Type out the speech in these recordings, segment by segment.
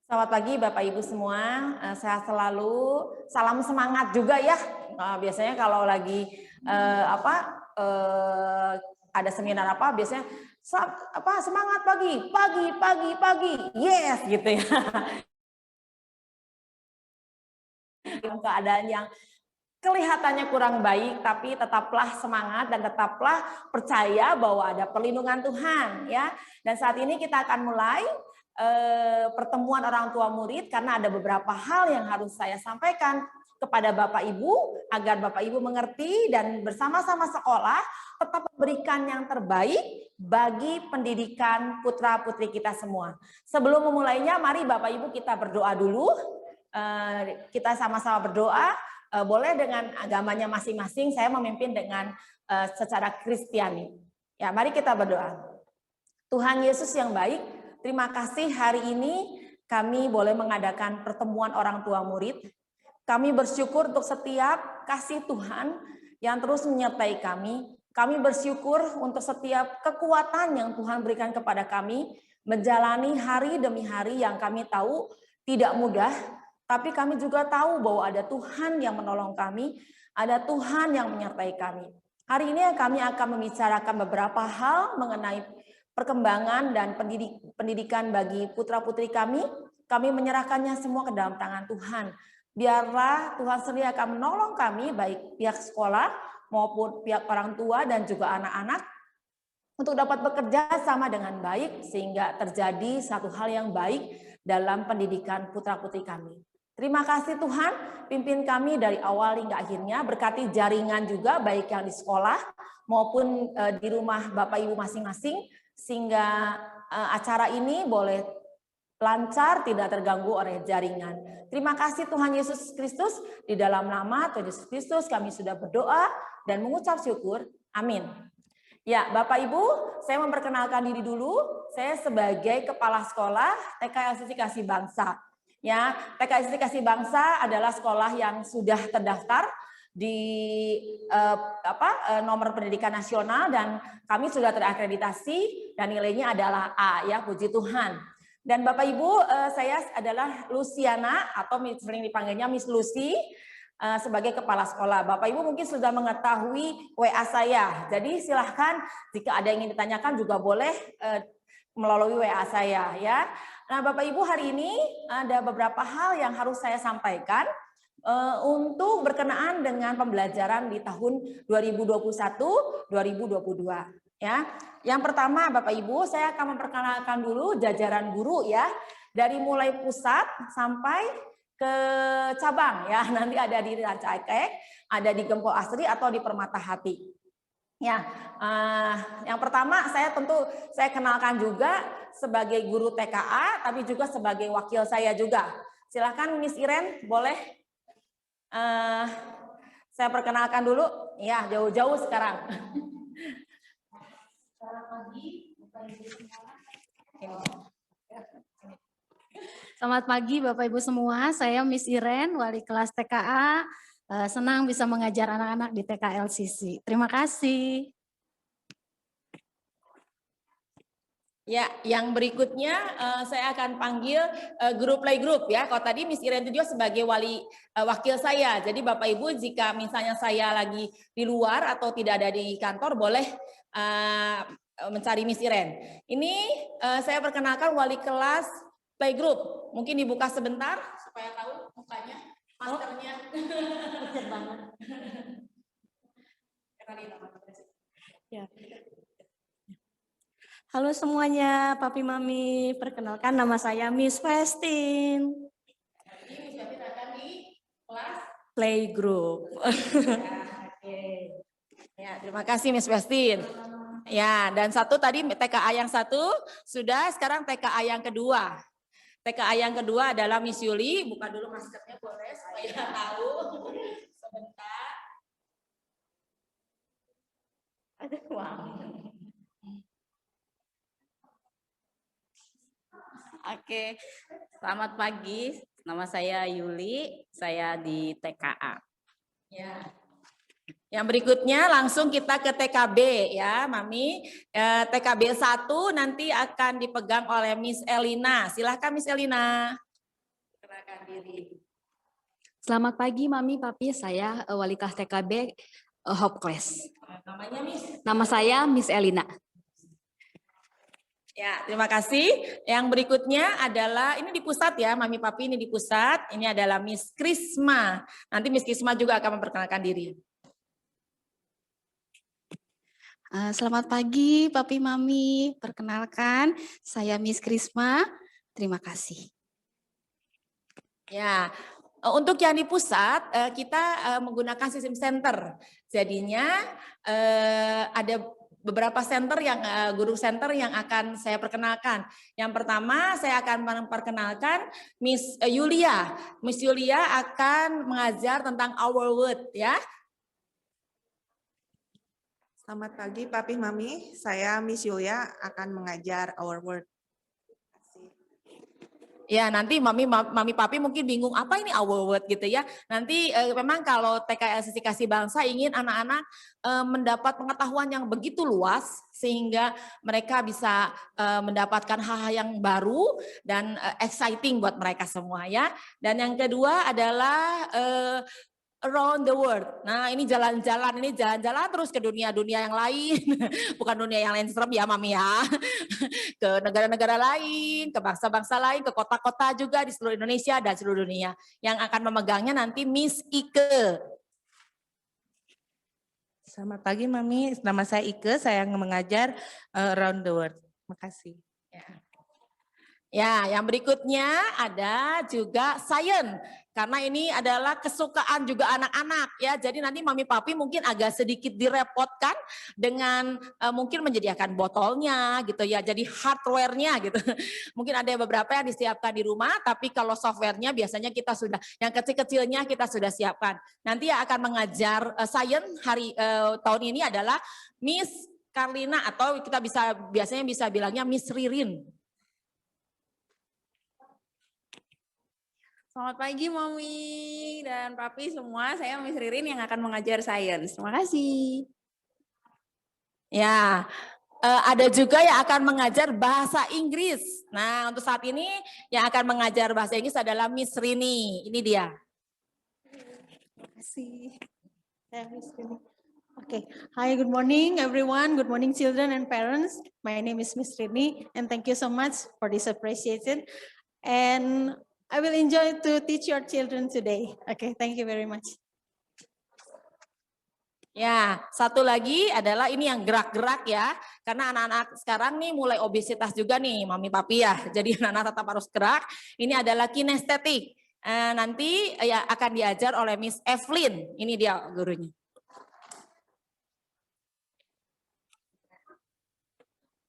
Selamat pagi Bapak Ibu semua, sehat selalu, salam semangat juga ya. Biasanya kalau lagi ada seminar biasanya semangat pagi, yes gitu ya. Keadaan yang kelihatannya kurang baik, tapi tetaplah semangat dan tetaplah percaya bahwa ada perlindungan Tuhan ya. Dan saat ini kita akan mulai pertemuan orang tua murid karena ada beberapa hal yang harus saya sampaikan kepada Bapak Ibu agar Bapak Ibu mengerti dan bersama-sama sekolah tetap memberikan yang terbaik bagi pendidikan putra-putri kita semua. Sebelum memulainya, mari Bapak Ibu kita berdoa dulu. Kita sama-sama berdoa. Boleh dengan agamanya masing-masing, saya memimpin dengan secara Kristiani. Ya, mari kita berdoa. Tuhan Yesus yang baik, terima kasih hari ini kami boleh mengadakan pertemuan orang tua murid. Kami bersyukur untuk setiap kasih Tuhan yang terus menyertai kami. Kami bersyukur untuk setiap kekuatan yang Tuhan berikan kepada kami menjalani hari demi hari yang kami tahu tidak mudah. Tapi kami juga tahu bahwa ada Tuhan yang menolong kami, ada Tuhan yang menyertai kami. Hari ini kami akan membicarakan beberapa hal mengenai perkembangan dan pendidikan bagi putra-putri kami. Kami menyerahkannya semua ke dalam tangan Tuhan. Biarlah Tuhan sendiri akan menolong kami, baik pihak sekolah maupun pihak orang tua dan juga anak-anak, untuk dapat bekerja sama dengan baik sehingga terjadi satu hal yang baik dalam pendidikan putra-putri kami. Terima kasih Tuhan, pimpin kami dari awal hingga akhirnya, berkati jaringan juga baik yang di sekolah maupun di rumah Bapak Ibu masing-masing, sehingga acara ini boleh lancar, tidak terganggu oleh jaringan. Terima kasih Tuhan Yesus Kristus, di dalam nama Tuhan Yesus Kristus kami sudah berdoa dan mengucap syukur. Amin. Ya, Bapak Ibu, saya memperkenalkan diri dulu. Saya sebagai Kepala Sekolah TK LCC Kasih Bangsa. Ya, TK LCC Kasih Bangsa adalah sekolah yang sudah terdaftar di nomor pendidikan nasional dan kami sudah terakreditasi dan nilainya adalah A ya, puji Tuhan. Dan Bapak Ibu, saya adalah Luciana atau sering dipanggilnya Miss Lucy sebagai kepala sekolah. Bapak Ibu mungkin sudah mengetahui WA saya. Jadi silahkan jika ada yang ingin ditanyakan juga boleh melalui WA saya ya. Nah, Bapak Ibu, hari ini ada beberapa hal yang harus saya sampaikan untuk berkenaan dengan pembelajaran di tahun 2021-2022 ya. Yang pertama Bapak Ibu, saya akan memperkenalkan dulu jajaran guru ya, dari mulai pusat sampai ke cabang ya. Nanti ada di Ranca Ekek, ada di Gempol Asri atau di Permata Hati. Ya, yang pertama saya kenalkan juga sebagai guru TKA, tapi juga sebagai wakil saya juga. Silakan Miss Iren, boleh saya perkenalkan dulu, ya jauh-jauh sekarang. Selamat pagi, Bapak Ibu semua. Selamat pagi Bapak Ibu semua, saya Miss Iren, wali kelas TKA. Senang bisa mengajar anak-anak di TK LCC. Terima kasih. Ya, yang berikutnya saya akan panggil guru playgroup ya. Kalau tadi Miss Iren itu juga sebagai wakil saya. Jadi Bapak Ibu jika misalnya saya lagi di luar atau tidak ada di kantor boleh mencari Miss Iren. Ini saya perkenalkan wali kelas playgroup. Mungkin dibuka sebentar supaya tahu mukanya, maskernya. Kecil banget. Ya. Halo semuanya, Papi Mami, perkenalkan nama saya Miss Westin. Ini Miss Westin akan di kelas playgroup. Ya, terima kasih Miss Westin. Ya, dan satu tadi TKA yang satu sudah, sekarang TKA yang kedua. TKA yang kedua adalah Miss Yuli. Buka dulu maskernya boleh supaya tahu. Sebentar. Ada uang. Oke, selamat pagi. Nama saya Yuli, saya di TKA. Ya. Yang berikutnya langsung kita ke TKB ya, Mami. TKB 1 nanti akan dipegang oleh Miss Elina. Silahkan Miss Elina. memperkenalkan diri. Selamat pagi Mami, Papi. Saya wali kelas TKB Hope Class. Namanya Miss? Nama saya Miss Elina. Ya, terima kasih. Yang berikutnya adalah, ini di pusat ya, Mami Papi ini di pusat. Ini adalah Miss Krisma. Nanti Miss Krisma juga akan memperkenalkan diri. Selamat pagi Papi Mami, perkenalkan saya Miss Krisma, terima kasih. Ya, untuk yang di pusat kita menggunakan sistem center. Jadinya ada beberapa center yang guru center yang akan saya perkenalkan. Yang pertama saya akan memperkenalkan Miss Yulia. Miss Yulia akan mengajar tentang our word ya. Selamat pagi Papi Mami, saya Miss Yulia akan mengajar our word. Ya, nanti mami papi mungkin bingung apa ini our word gitu ya. Nanti memang kalau TKLCC Kasih Bangsa ingin anak-anak mendapat pengetahuan yang begitu luas sehingga mereka bisa mendapatkan hal-hal yang baru dan exciting buat mereka semua ya. Dan yang kedua adalah around the world. Nah, ini jalan-jalan terus ke dunia-dunia yang lain. Bukan dunia yang lain serem ya, Mami ya. Ke negara-negara lain, ke bangsa-bangsa lain, ke kota-kota juga di seluruh Indonesia dan seluruh dunia. Yang akan memegangnya nanti Miss Ike. Selamat pagi Mami, nama saya Ike, saya mengajar around the world. Terima kasih. Ya, yang berikutnya ada juga science. Karena ini adalah kesukaan juga anak-anak ya. Jadi nanti Mami Papi mungkin agak sedikit direpotkan dengan mungkin menyediakan botolnya gitu ya. Jadi hardware-nya gitu. Mungkin ada beberapa yang disiapkan di rumah, tapi kalau software-nya biasanya kita sudah, yang kecil-kecilnya kita sudah siapkan. Nanti yang akan mengajar science tahun ini adalah Miss Karlina atau kita biasanya bisa bilangnya Miss Ririn. Selamat pagi Mami dan Papi semua, saya Miss Ririn yang akan mengajar sains. Terima kasih. Ya, ada juga yang akan mengajar bahasa Inggris. Nah, untuk saat ini yang akan mengajar bahasa Inggris adalah Miss Rini. Ini dia. Terima kasih. Saya Miss Rini. Okay. Hi, good morning everyone. Good morning children and parents. My name is Miss Rini and thank you so much for this appreciation. And I will enjoy to teach your children today. Okay, thank you very much. Ya, satu lagi adalah ini yang gerak-gerak ya. Karena anak-anak sekarang nih mulai obesitas juga nih, Mami Papi ya. Jadi anak-anak tetap harus gerak. Ini adalah kinestetik. Nanti ya akan diajar oleh Miss Evelyn. Ini dia gurunya.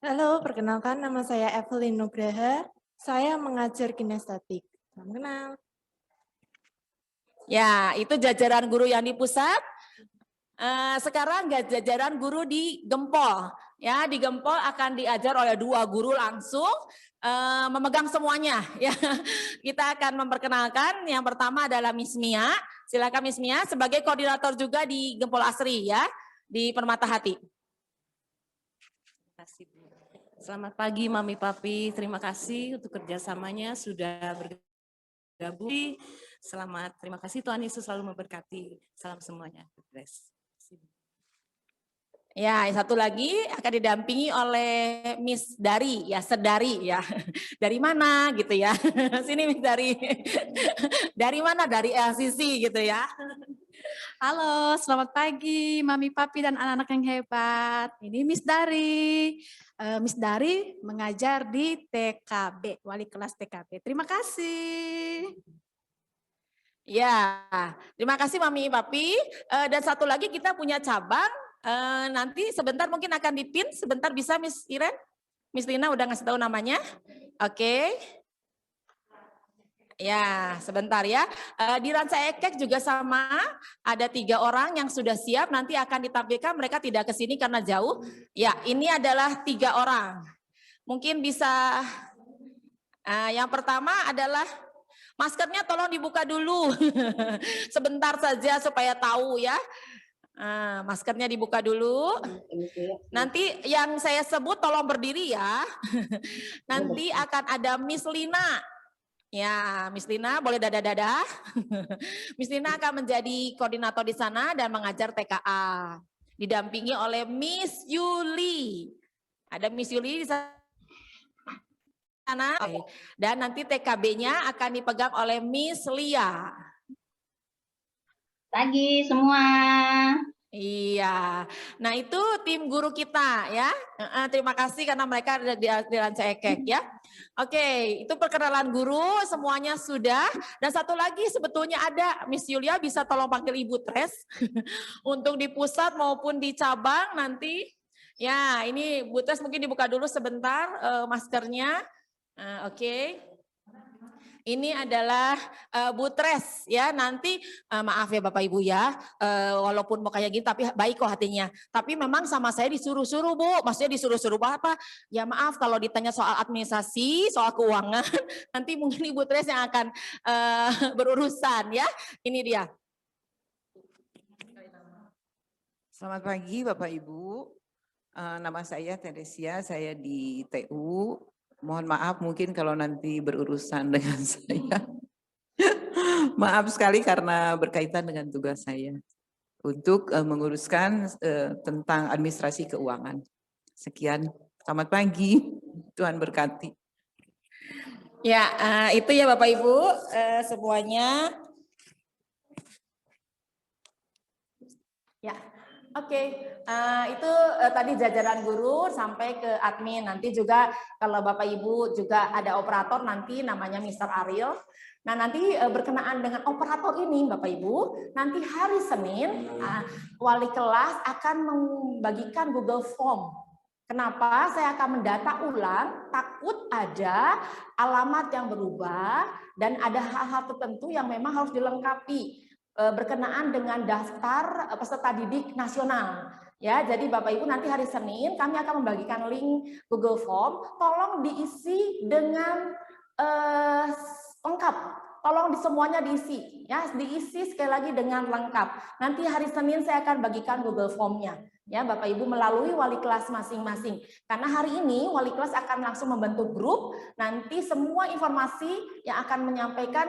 Halo, perkenalkan nama saya Evelyn Nugraha. Saya mengajar kinestetik. Salam kenal. Ya, itu jajaran guru yang di pusat. Sekarang jajaran guru di Gempol. Ya, di Gempol akan diajar oleh 2 guru langsung memegang semuanya. Ya, kita akan memperkenalkan. Yang pertama adalah Miss Mia. Silakan Miss Mia sebagai koordinator juga di Gempol Asri ya, di Permata Hati. Terima kasih Bu. Selamat pagi Mami Papi. Terima kasih untuk kerjasamanya sudah bergabung. Selamat, terima kasih Tuhan Yesus selalu memberkati. Salam semuanya. Ya, yang satu lagi akan didampingi oleh Miss Dari, ya Sedari ya. Dari mana gitu ya. Sini Miss Dari. Dari mana? Dari LCC gitu ya. Halo, selamat pagi Mami Papi dan anak-anak yang hebat. Ini Miss Dari. Miss Dari mengajar di TKB, wali kelas TKB. Terima kasih. Ya, terima kasih Mami Papi. Dan satu lagi kita punya cabang. Nanti sebentar mungkin akan dipin. Sebentar bisa Miss Iren? Miss Lina udah ngasih tahu namanya. Oke. Ya, sebentar ya. Di Ransa Ekek juga sama, ada 3 orang yang sudah siap, nanti akan ditampilkan, mereka tidak ke sini karena jauh. Ya, ini adalah 3 orang. Mungkin bisa, yang pertama adalah, maskernya tolong dibuka dulu. Sebentar saja supaya tahu ya. Maskernya dibuka dulu. Nanti yang saya sebut tolong berdiri ya. Nanti akan ada Miss Lina. Ya, Miss Lina boleh dadah-dadah. Miss Lina akan menjadi koordinator di sana dan mengajar TKA. Didampingi oleh Miss Yuli. Ada Miss Yuli di sana. Dan nanti TKB-nya akan dipegang oleh Miss Lia. Pagi semua. Iya, nah itu tim guru kita ya. Terima kasih karena mereka ada di Ranca Ekek ya. Oke, itu perkenalan guru semuanya sudah. Dan satu lagi sebetulnya ada Miss Yulia, bisa tolong panggil Ibu Tres untuk di pusat maupun di cabang nanti. Ya, ini Bu Tres mungkin dibuka dulu sebentar maskernya. Oke. Ini adalah Bu Tres ya, nanti maaf ya Bapak Ibu ya, walaupun mau kayak gini tapi baik kok hatinya. Tapi memang sama saya disuruh-suruh Bu, maksudnya disuruh-suruh apa? Ya maaf kalau ditanya soal administrasi, soal keuangan, nanti mungkin Ibu Tres yang akan berurusan ya. Ini dia. Selamat pagi Bapak Ibu, nama saya Teresia, saya di TU. Mohon maaf mungkin kalau nanti berurusan dengan saya. Maaf sekali karena berkaitan dengan tugas saya untuk menguruskan tentang administrasi keuangan. Sekian, selamat pagi, Tuhan berkati. Ya, itu ya Bapak Ibu semuanya. Ya. Oke, itu tadi jajaran guru sampai ke admin. Nanti juga kalau Bapak Ibu juga ada operator nanti namanya Mr. Ariel. Nah nanti berkenaan dengan operator ini Bapak Ibu, nanti hari Senin wali kelas akan membagikan Google Form. Kenapa? Saya akan mendata ulang, takut ada alamat yang berubah dan ada hal-hal tertentu yang memang harus dilengkapi berkenaan dengan daftar peserta didik nasional. Ya, jadi Bapak Ibu nanti hari Senin kami akan membagikan link Google Form, tolong diisi dengan lengkap. Tolong semuanya diisi, ya, diisi sekali lagi dengan lengkap. Nanti hari Senin saya akan bagikan Google Form-nya. Ya, Bapak Ibu melalui wali kelas masing-masing. Karena hari ini wali kelas akan langsung membentuk grup, nanti semua informasi yang akan menyampaikan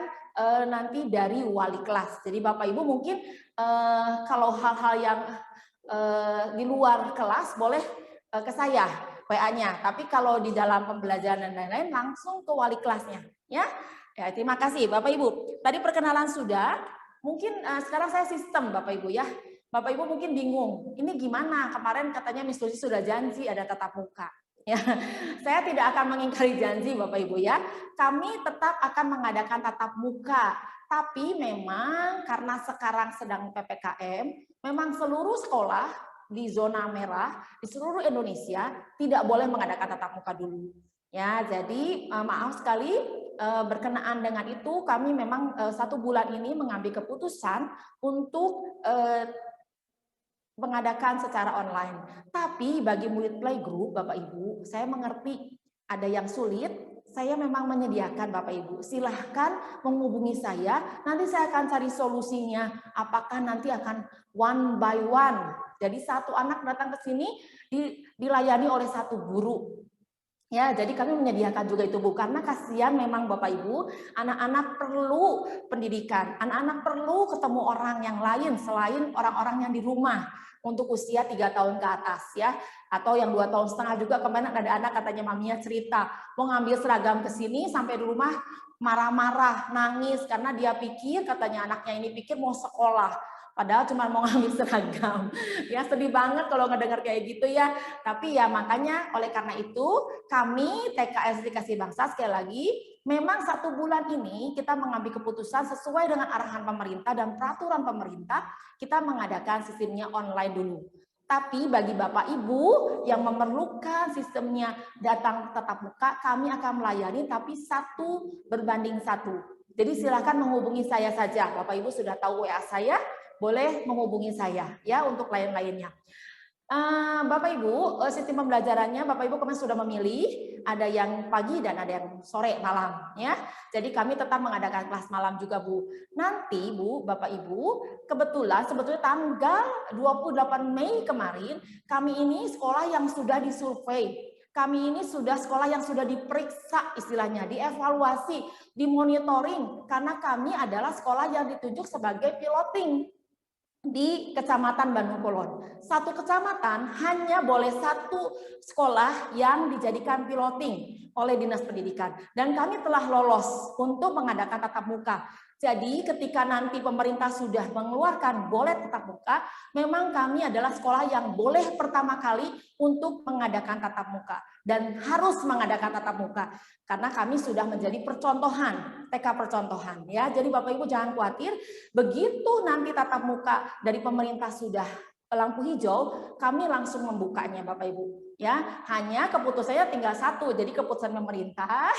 nanti dari wali kelas. Jadi Bapak Ibu mungkin kalau hal-hal yang di luar kelas boleh ke saya WA-nya. Tapi kalau di dalam pembelajaran dan lain-lain langsung ke wali kelasnya. Ya, terima kasih Bapak Ibu. Tadi perkenalan sudah. Mungkin sekarang saya sistem Bapak Ibu ya. Bapak Ibu mungkin bingung. Ini gimana? Kemarin katanya Miss Lucy sudah janji ada tatap muka. Ya, saya tidak akan mengingkari janji Bapak Ibu ya. Kami tetap akan mengadakan tatap muka. Tapi memang karena sekarang sedang PPKM, memang seluruh sekolah di zona merah di seluruh Indonesia tidak boleh mengadakan tatap muka dulu. Ya, jadi maaf sekali berkenaan dengan itu kami memang 1 bulan ini mengambil keputusan untuk mengadakan secara online. Tapi bagi murid playgroup, Bapak Ibu, saya mengerti ada yang sulit, saya memang menyediakan Bapak Ibu. Silahkan menghubungi saya, nanti saya akan cari solusinya. Apakah nanti akan one by one. Jadi satu anak datang ke sini dilayani oleh 1 guru. Ya, jadi kami menyediakan juga itu Bu, karena kasihan memang Bapak Ibu, anak-anak perlu pendidikan, anak-anak perlu ketemu orang yang lain selain orang-orang yang di rumah. Untuk usia 3 tahun ke atas ya, atau yang 2,5 tahun juga. Kemarin ada anak katanya maminya cerita mau ngambil seragam ke sini sampai di rumah marah-marah, nangis karena dia pikir, katanya anaknya ini pikir mau sekolah, padahal cuma mau ngambil seragam. Ya sedih banget kalau ngedengar kayak gitu ya. Tapi ya makanya oleh karena itu kami TK SD Kasih Bangsa sekali lagi memang 1 bulan ini kita mengambil keputusan sesuai dengan arahan pemerintah dan peraturan pemerintah, kita mengadakan sistemnya online dulu. Tapi bagi Bapak Ibu yang memerlukan sistemnya datang tatap muka, kami akan melayani tapi 1 berbanding 1. Jadi silakan menghubungi saya saja. Bapak Ibu sudah tahu WA saya, boleh menghubungi saya ya untuk lain-lainnya. Bapak Ibu, sistem pembelajarannya Bapak Ibu kemarin sudah memilih, ada yang pagi dan ada yang sore malam ya. Jadi kami tetap mengadakan kelas malam juga Bu. Nanti Bu, Bapak Ibu, kebetulan sebetulnya tanggal 28 Mei kemarin kami ini sekolah yang sudah disurvei. Kami ini sudah sekolah yang sudah diperiksa istilahnya, dievaluasi, dimonitoring, karena kami adalah sekolah yang ditunjuk sebagai piloting di Kecamatan Bandung Kulon. Satu kecamatan hanya boleh satu sekolah yang dijadikan piloting oleh Dinas Pendidikan. Dan kami telah lolos untuk mengadakan tatap muka. Jadi ketika nanti pemerintah sudah mengeluarkan boleh tatap muka, memang kami adalah sekolah yang boleh pertama kali untuk mengadakan tatap muka. Dan harus mengadakan tatap muka. Karena kami sudah menjadi percontohan, TK percontohan. Ya. Jadi Bapak Ibu jangan khawatir, begitu nanti tatap muka dari pemerintah sudah lampu hijau, kami langsung membukanya Bapak Ibu. Ya, hanya keputusannya tinggal satu, jadi keputusan pemerintah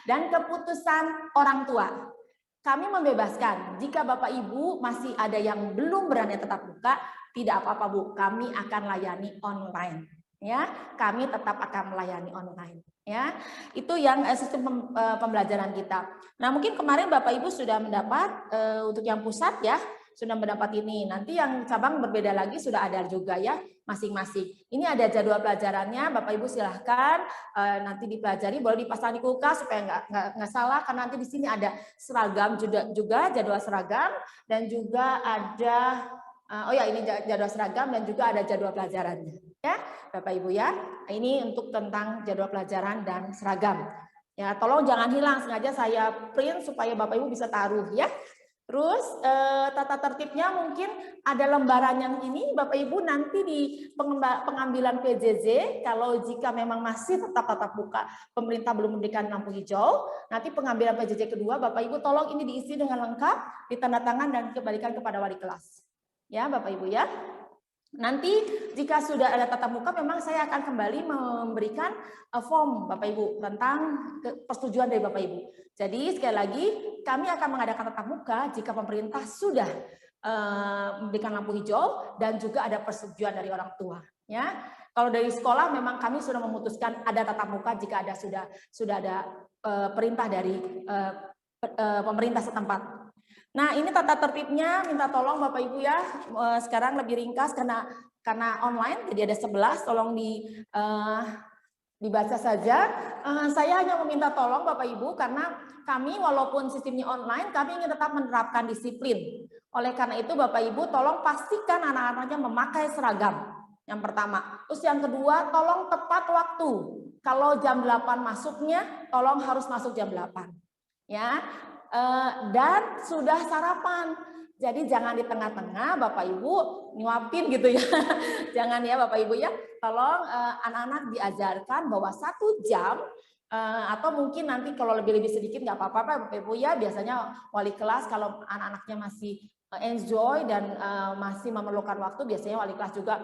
dan keputusan orang tua. Kami membebaskan, jika Bapak Ibu masih ada yang belum berani tatap muka, tidak apa-apa Bu, kami akan layani online. Ya, kami tetap akan melayani online. Ya, itu yang sistem pembelajaran kita. Nah, mungkin kemarin Bapak Ibu sudah mendapat untuk yang pusat ya, sudah mendapat ini. Nanti yang cabang berbeda lagi sudah ada juga ya, masing-masing. Ini ada jadwal pelajarannya, Bapak Ibu silahkan nanti dipelajari, boleh dipasang di kulkas supaya nggak salah, karena nanti di sini ada seragam juga jadwal seragam, dan juga ada ini jadwal seragam dan juga ada jadwal pelajarannya ya Bapak Ibu ya. Ini untuk tentang jadwal pelajaran dan seragam. Ya, tolong jangan hilang, sengaja saya print supaya Bapak Ibu bisa taruh ya. Terus tata tertibnya mungkin ada lembaran yang ini Bapak Ibu nanti di pengambilan PJJ, kalau jika memang masih tetap tatap muka, pemerintah belum memberikan lampu hijau, nanti pengambilan PJJ kedua Bapak Ibu tolong ini diisi dengan lengkap, ditanda tangan dan dikembalikan kepada wali kelas. Ya Bapak Ibu ya. Nanti jika sudah ada tatap muka memang saya akan kembali memberikan form Bapak Ibu tentang persetujuan dari Bapak Ibu. Jadi sekali lagi kami akan mengadakan tatap muka jika pemerintah sudah memberikan lampu hijau dan juga ada persetujuan dari orang tua. Ya, kalau dari sekolah memang kami sudah memutuskan ada tatap muka jika ada sudah ada perintah dari pemerintah setempat. Nah, ini tata tertibnya, minta tolong Bapak Ibu ya, sekarang lebih ringkas karena online, jadi ada 11, tolong dibaca saja. Saya hanya meminta tolong Bapak Ibu, karena kami walaupun sistemnya online, kami ingin tetap menerapkan disiplin. Oleh karena itu Bapak Ibu, tolong pastikan anak-anaknya memakai seragam, yang pertama. Terus yang kedua, tolong tepat waktu. Kalau jam 8 masuknya, tolong harus masuk jam 8. Ya. Dan sudah sarapan. Jadi jangan di tengah-tengah Bapak Ibu nyuapin gitu ya. Jangan ya Bapak Ibu ya. Tolong anak-anak diajarkan bahwa 1 jam atau mungkin nanti kalau lebih sedikit nggak apa-apa Bapak Ibu ya. Biasanya wali kelas kalau anak-anaknya masih enjoy dan masih memerlukan waktu, biasanya wali kelas juga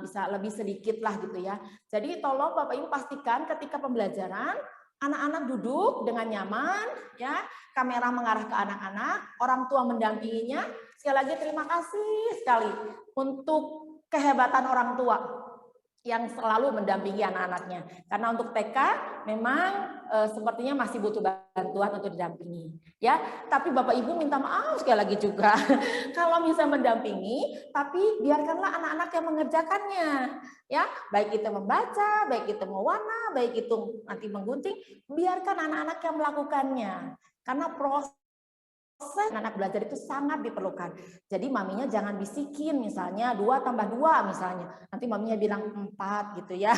bisa lebih sedikit lah gitu ya. Jadi tolong Bapak Ibu pastikan ketika pembelajaran anak-anak duduk dengan nyaman, ya, kamera mengarah ke anak-anak, orang tua mendampinginya. Sekali lagi terima kasih sekali untuk kehebatan orang tua yang selalu mendampingi anak-anaknya. Karena untuk TK memang sepertinya masih butuh bantuan untuk didampingi. Ya, tapi Bapak Ibu minta maaf sekali lagi juga. Kalau misalnya mendampingi, tapi biarkanlah anak-anak yang mengerjakannya. Ya, baik itu membaca, baik itu mewarna, baik itu nanti menggunting, biarkan anak-anak yang melakukannya. Karena proses anak belajar itu sangat diperlukan. Jadi maminya jangan bisikin misalnya 2 tambah 2 misalnya. Nanti maminya bilang 4 gitu ya.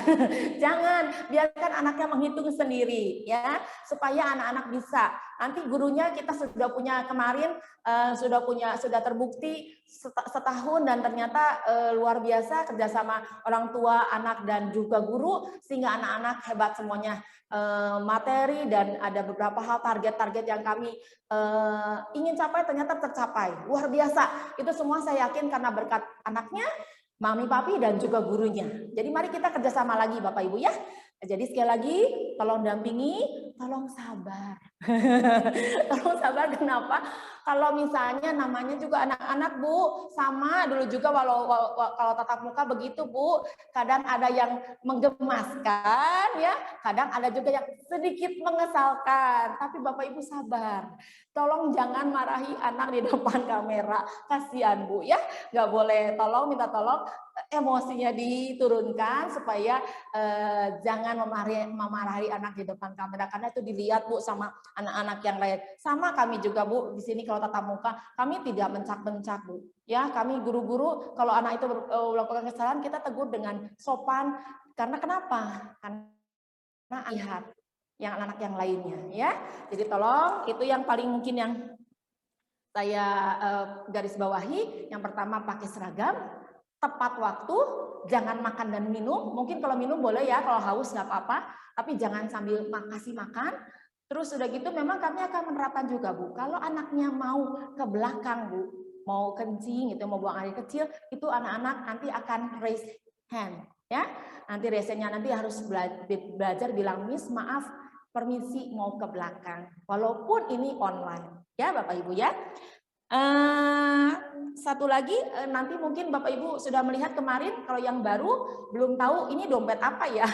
Jangan, biarkan anaknya menghitung sendiri ya, supaya anak-anak bisa. Nanti gurunya kita sudah punya kemarin sudah terbukti setahun dan ternyata luar biasa kerjasama orang tua, anak dan juga guru sehingga anak-anak hebat semuanya. Materi dan ada beberapa hal target-target yang kami ingin capai ternyata tercapai. Luar biasa. Itu semua saya yakin karena berkat anaknya, mami, papi, dan juga gurunya. Jadi mari kita kerjasama lagi Bapak Ibu ya. Jadi sekali lagi tolong dampingi, tolong sabar. Tolong sabar kenapa? Kalau misalnya namanya juga anak-anak Bu, sama dulu juga kalau tatap muka begitu Bu, kadang ada yang menggemaskan ya, kadang ada juga yang sedikit mengesalkan, tapi Bapak Ibu sabar. Tolong jangan marahi anak di depan kamera, kasihan Bu ya, nggak boleh. Tolong minta tolong emosinya diturunkan supaya jangan memarahi anak di depan kamera, karena itu dilihat Bu sama anak-anak yang lain. Sama kami juga Bu, di sini kalau tatap muka kami tidak mencak-mencak Bu. Ya, kami guru-guru kalau anak itu melakukan kesalahan kita tegur dengan sopan. Karena kenapa? Karena lihat yang anak-anak yang lainnya ya. Jadi tolong itu yang paling mungkin yang saya garis bawahi. Yang pertama pakai seragam, tepat waktu, jangan makan dan minum. Mungkin kalau minum boleh ya, kalau haus nggak apa-apa, tapi jangan sambil kasih makan. Terus udah gitu memang kami akan menerapkan juga Bu, kalau anaknya mau ke belakang Bu, mau kencing gitu, mau buang air kecil, itu anak-anak nanti akan raise hand ya. Nanti raise-nya nanti harus belajar bilang Miss maaf, permisi mau ke belakang. Walaupun ini online ya Bapak Ibu ya. Satu lagi nanti mungkin Bapak Ibu sudah melihat kemarin, kalau yang baru belum tahu ini dompet apa ya.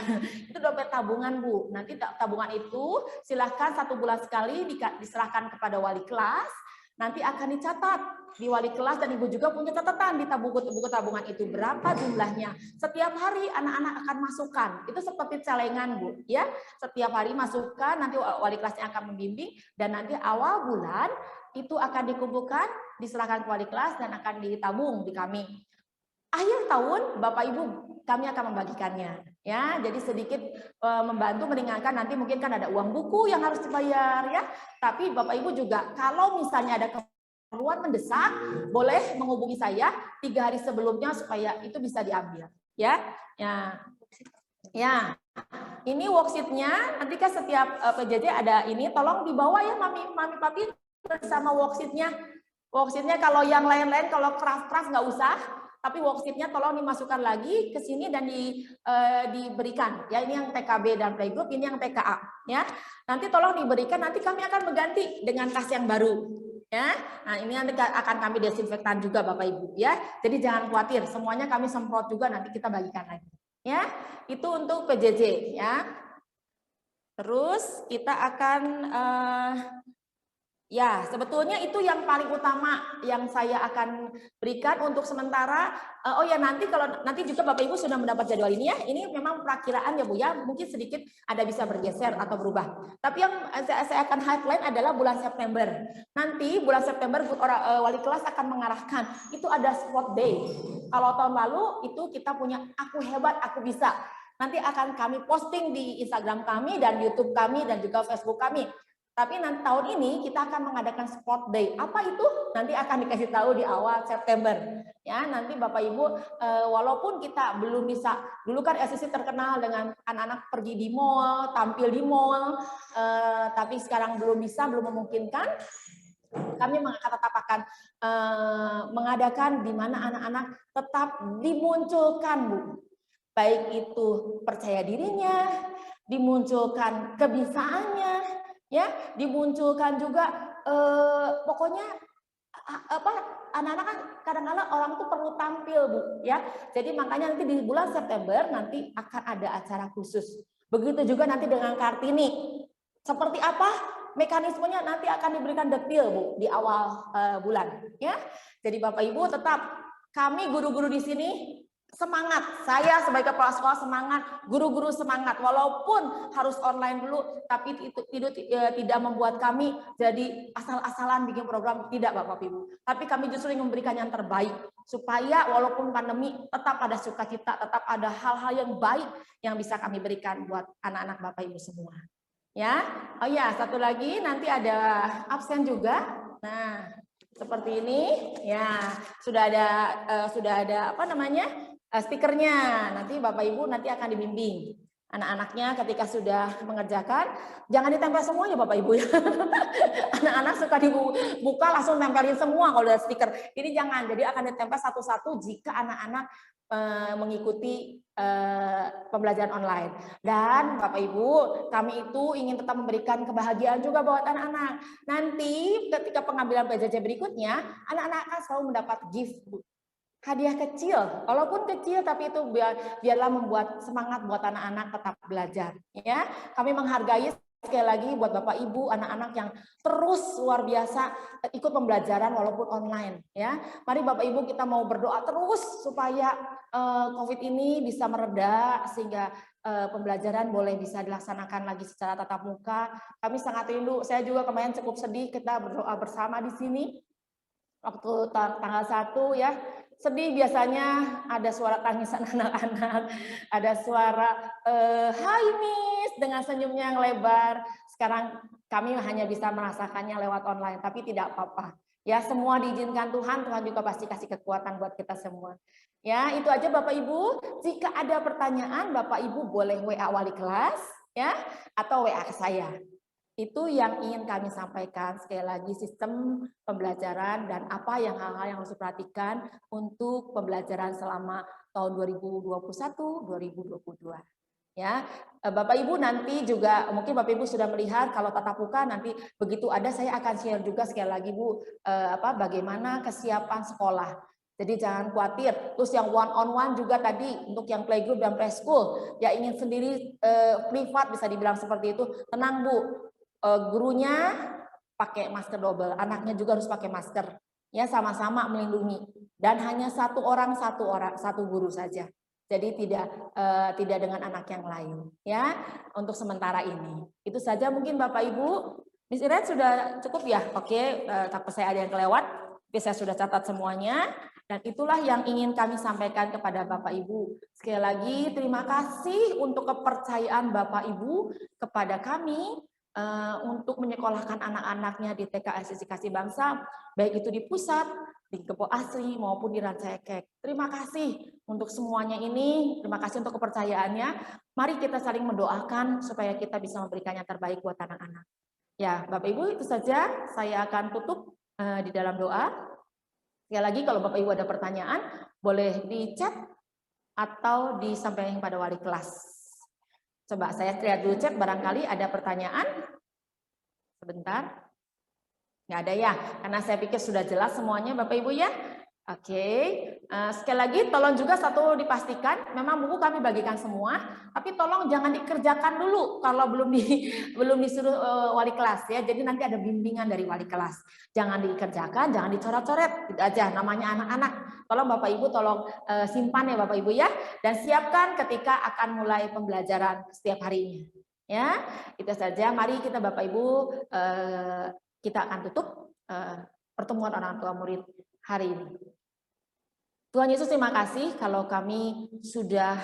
Itu dompet tabungan Bu. Nanti tabungan itu silahkan 1 bulan sekali diserahkan kepada wali kelas. Nanti akan dicatat di wali kelas, dan Ibu juga punya catatan di buku tabungan itu berapa jumlahnya. Setiap hari anak-anak akan masukkan. Itu seperti celengan Bu ya. Setiap hari masukkan, nanti wali kelasnya akan membimbing, dan nanti awal bulan itu akan dikumpulkan, diserahkan ke wali kelas dan akan ditabung di kami. Akhir tahun Bapak Ibu kami akan membagikannya ya. Jadi sedikit membantu meringankan, nanti mungkin kan ada uang buku yang harus dibayar ya. Tapi Bapak Ibu juga kalau misalnya ada keperluan mendesak, boleh menghubungi saya 3 hari sebelumnya supaya itu bisa diambil ya. Ya. Ini worksheet-nya, nanti kan setiap PJJ ada ini, tolong dibawa ya Mami Papi bersama worksheet-nya. Worksheet-nya kalau yang lain-lain, kalau craft-craft nggak usah, tapi worksheet-nya tolong dimasukkan lagi ke sini dan diberikan. Ya, ini yang TKB dan playgroup, ini yang TKA. Ya, nanti tolong diberikan. Nanti kami akan mengganti dengan tas yang baru. Ya, nah ini nanti akan kami desinfektan juga Bapak Ibu. Ya, jadi jangan khawatir, semuanya kami semprot juga, nanti kita bagikan lagi. Ya, itu untuk PJJ. Ya, terus kita akan ya, sebetulnya itu yang paling utama yang saya akan berikan untuk sementara. Oh ya, nanti kalau nanti juga Bapak Ibu sudah mendapat jadwal ini ya. Ini memang perakiraan ya Bu ya. Mungkin sedikit ada bisa bergeser atau berubah. Tapi yang saya akan highlight adalah bulan September. Nanti bulan September wali kelas akan mengarahkan. Itu ada sport day. Kalau tahun lalu itu kita punya aku hebat, aku bisa. Nanti akan kami posting di Instagram kami dan YouTube kami dan juga Facebook kami. Tapi nanti tahun ini kita akan mengadakan sport day. Apa itu? Nanti akan dikasih tahu di awal September. Ya, nanti Bapak Ibu, walaupun kita belum bisa, dulu kan SSC terkenal dengan anak-anak pergi di mall, tampil di mall, tapi sekarang belum bisa, belum memungkinkan. Kami tetap akan mengadakan di mana anak-anak tetap dimunculkan, Bu. Baik itu percaya dirinya, dimunculkan kebisaannya, ya, dimunculkan juga pokoknya anak-anak kan kadang-kadang orang tuh perlu tampil Bu ya. Jadi makanya nanti di bulan September nanti akan ada acara khusus. Begitu juga nanti dengan Kartini. Seperti apa mekanismenya nanti akan diberikan detail Bu di awal bulan ya. Jadi Bapak Ibu tetap kami guru-guru di sini semangat, saya sebagai kepala sekolah semangat, guru-guru semangat, walaupun harus online dulu, tapi itu tidak membuat kami jadi asal-asalan bikin program, tidak Bapak Ibu. Tapi kami justru ingin memberikan yang terbaik, supaya walaupun pandemi tetap ada sukacita, tetap ada hal-hal yang baik yang bisa kami berikan buat anak-anak Bapak Ibu semua. Ya, oh ya, satu lagi nanti ada absen juga. Nah, seperti ini, ya sudah ada apa namanya? Stikernya. Nanti Bapak Ibu nanti akan dibimbing anak-anaknya ketika sudah mengerjakan, jangan ditempel semuanya Bapak Ibu ya. Anak-anak suka dibuka langsung tempelin semua kalau ada stiker. Ini jangan, jadi akan ditempel satu-satu jika anak-anak mengikuti pembelajaran online. Dan Bapak Ibu, kami itu ingin tetap memberikan kebahagiaan juga buat anak-anak. Nanti ketika pengambilan PJJ berikutnya, anak-anak akan selalu mendapat gift, Bu. Hadiah kecil, walaupun kecil tapi itu biarlah membuat semangat buat anak-anak tetap belajar. Ya, kami menghargai Sekali lagi buat Bapak Ibu, anak-anak yang terus luar biasa ikut pembelajaran walaupun online ya. Mari Bapak Ibu kita mau berdoa terus supaya COVID ini bisa mereda sehingga pembelajaran boleh bisa dilaksanakan lagi secara tatap muka. Kami sangat rindu, saya juga kemarin cukup sedih kita berdoa bersama di sini waktu tanggal 1 ya. Sedih biasanya ada suara tangisan anak-anak, ada suara hai Miss dengan senyumnya yang lebar. Sekarang kami hanya bisa merasakannya lewat online, tapi tidak apa-apa. Ya, semua diizinkan Tuhan, Tuhan juga pasti kasih kekuatan buat kita semua. Ya, itu aja Bapak Ibu. Jika ada pertanyaan, Bapak Ibu boleh WA wali kelas ya atau WA ke saya. Itu yang ingin kami sampaikan. Sekali lagi sistem pembelajaran dan apa yang hal-hal yang harus diperhatikan untuk pembelajaran selama tahun 2021-2022. Ya, Bapak Ibu nanti juga mungkin Bapak Ibu sudah melihat kalau tatap muka nanti begitu ada saya akan share juga sekali lagi Bu bagaimana kesiapan sekolah. Jadi jangan khawatir. Terus yang one on one juga tadi untuk yang playgroup dan preschool ya ingin sendiri privat bisa dibilang seperti itu. Tenang Bu. Gurunya pakai masker double, anaknya juga harus pakai masker, ya sama-sama melindungi dan hanya satu guru saja. Jadi tidak dengan anak yang lain, ya untuk sementara ini. Itu saja mungkin Bapak Ibu. Miss Iren sudah cukup ya? Oke, takut saya ada yang kelewat, tapi saya sudah catat semuanya. Dan itulah yang ingin kami sampaikan kepada Bapak Ibu. Sekali lagi terima kasih untuk kepercayaan Bapak Ibu kepada kami. Untuk menyekolahkan anak-anaknya di TK SSC Kasih Bangsa, baik itu di pusat, di Kepo Asri maupun di Rancaikek. Terima kasih untuk semuanya ini, terima kasih untuk kepercayaannya. Mari kita saling mendoakan supaya kita bisa memberikan yang terbaik buat anak-anak. Ya, Bapak Ibu itu saja, saya akan tutup di dalam doa. Sekali lagi kalau Bapak Ibu ada pertanyaan, boleh di chat atau disampaikan pada wali kelas. Coba saya lihat dulu chat, barangkali ada pertanyaan. Sebentar. Nggak ada ya, karena saya pikir sudah jelas semuanya Bapak Ibu ya. Oke, sekali lagi tolong juga satu dipastikan, memang buku kami bagikan semua, tapi tolong jangan dikerjakan dulu kalau belum disuruh wali kelas ya. Jadi nanti ada bimbingan dari wali kelas. Jangan dikerjakan, jangan dicoret-coret, gitu aja. Namanya anak-anak. Tolong Bapak Ibu, tolong simpan ya Bapak Ibu ya, dan siapkan ketika akan mulai pembelajaran setiap harinya. Ya, itu saja. Mari kita Bapak Ibu kita akan tutup pertemuan orang tua murid hari ini. Tuhan Yesus terima kasih kalau kami sudah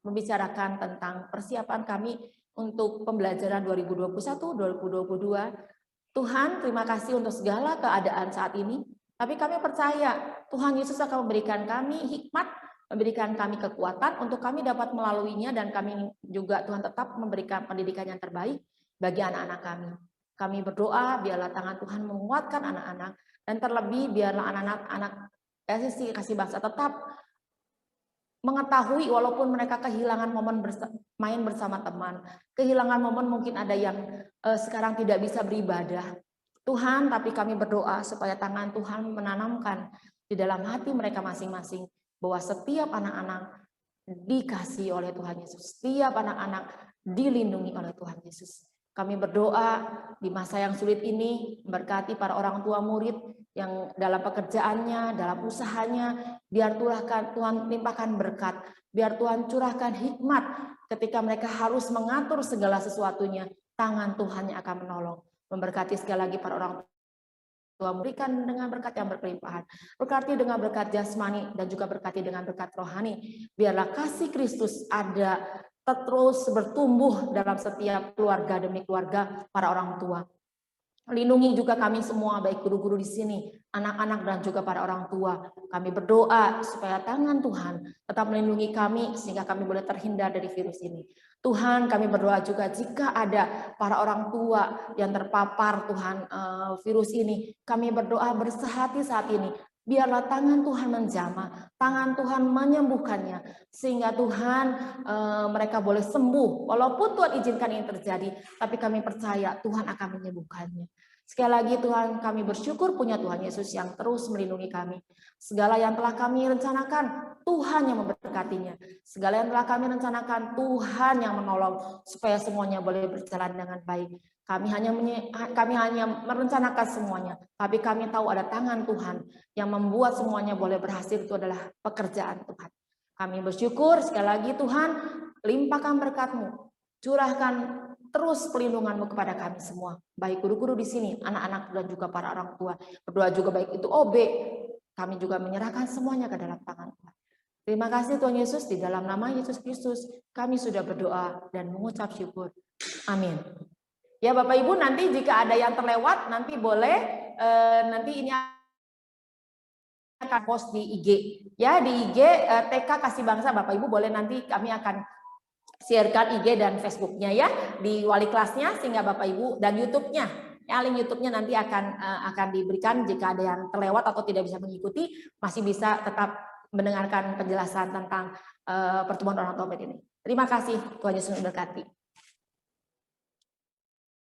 membicarakan tentang persiapan kami untuk pembelajaran 2021-2022. Tuhan terima kasih untuk segala keadaan saat ini. Tapi kami percaya Tuhan Yesus akan memberikan kami hikmat, memberikan kami kekuatan untuk kami dapat melaluinya, dan kami juga Tuhan tetap memberikan pendidikan yang terbaik bagi anak-anak kami. Kami berdoa biarlah tangan Tuhan menguatkan anak-anak, dan terlebih biarlah anak-anak SSC Kasih Bangsa tetap mengetahui walaupun mereka kehilangan momen main bersama teman, kehilangan momen mungkin ada yang sekarang tidak bisa beribadah. Tuhan, tapi kami berdoa supaya tangan Tuhan menanamkan di dalam hati mereka masing-masing bahwa setiap anak-anak dikasihi oleh Tuhan Yesus, setiap anak-anak dilindungi oleh Tuhan Yesus. Kami berdoa di masa yang sulit ini, berkati para orang tua murid yang dalam pekerjaannya, dalam usahanya, biar Tuhan limpahkan berkat, biar Tuhan curahkan hikmat ketika mereka harus mengatur segala sesuatunya, tangan Tuhan yang akan menolong. Memberkati sekali lagi para orang tua, berikan dengan berkat yang berkelimpahan, berkati dengan berkat jasmani dan juga berkati dengan berkat rohani. Biarlah kasih Kristus ada terus bertumbuh dalam setiap keluarga demi keluarga para orang tua. Lindungi juga kami semua, baik guru-guru di sini, anak-anak dan juga para orang tua. Kami berdoa supaya tangan Tuhan tetap melindungi kami sehingga kami boleh terhindar dari virus ini. Tuhan, kami berdoa juga jika ada para orang tua yang terpapar Tuhan virus ini, kami berdoa bersehati saat ini. Biarlah tangan Tuhan menjamah, tangan Tuhan menyembuhkannya, sehingga Tuhan mereka boleh sembuh. Walaupun Tuhan izinkan ini terjadi, tapi kami percaya Tuhan akan menyembuhkannya. Sekali lagi Tuhan, kami bersyukur punya Tuhan Yesus yang terus melindungi kami. Segala yang telah kami rencanakan, Tuhan yang memberkatinya. Segala yang telah kami rencanakan, Tuhan yang menolong supaya semuanya boleh berjalan dengan baik. Kami hanya merencanakan semuanya, tapi kami tahu ada tangan Tuhan yang membuat semuanya boleh berhasil. Itu adalah pekerjaan Tuhan. Kami bersyukur sekali lagi Tuhan, limpahkan berkat-Mu, curahkan terus pelindungan-Mu kepada kami semua. Baik guru-guru di sini, anak-anak dan juga para orang tua. Berdoa juga baik itu OB, kami juga menyerahkan semuanya ke dalam tangan Tuhan. Terima kasih Tuhan Yesus, di dalam nama Yesus Kristus kami sudah berdoa dan mengucap syukur. Amin. Ya Bapak Ibu, nanti jika ada yang terlewat nanti boleh nanti ini akan post di IG ya, di IG TK Kasih Bangsa. Bapak Ibu boleh, nanti kami akan sharekan IG dan Facebooknya ya di wali kelasnya, sehingga Bapak Ibu dan YouTube-nya ya, link YouTube-nya nanti akan diberikan. Jika ada yang terlewat atau tidak bisa mengikuti, masih bisa tetap mendengarkan penjelasan tentang pertemuan orang tua ini. Terima kasih, Tuhan Yesus memberkati.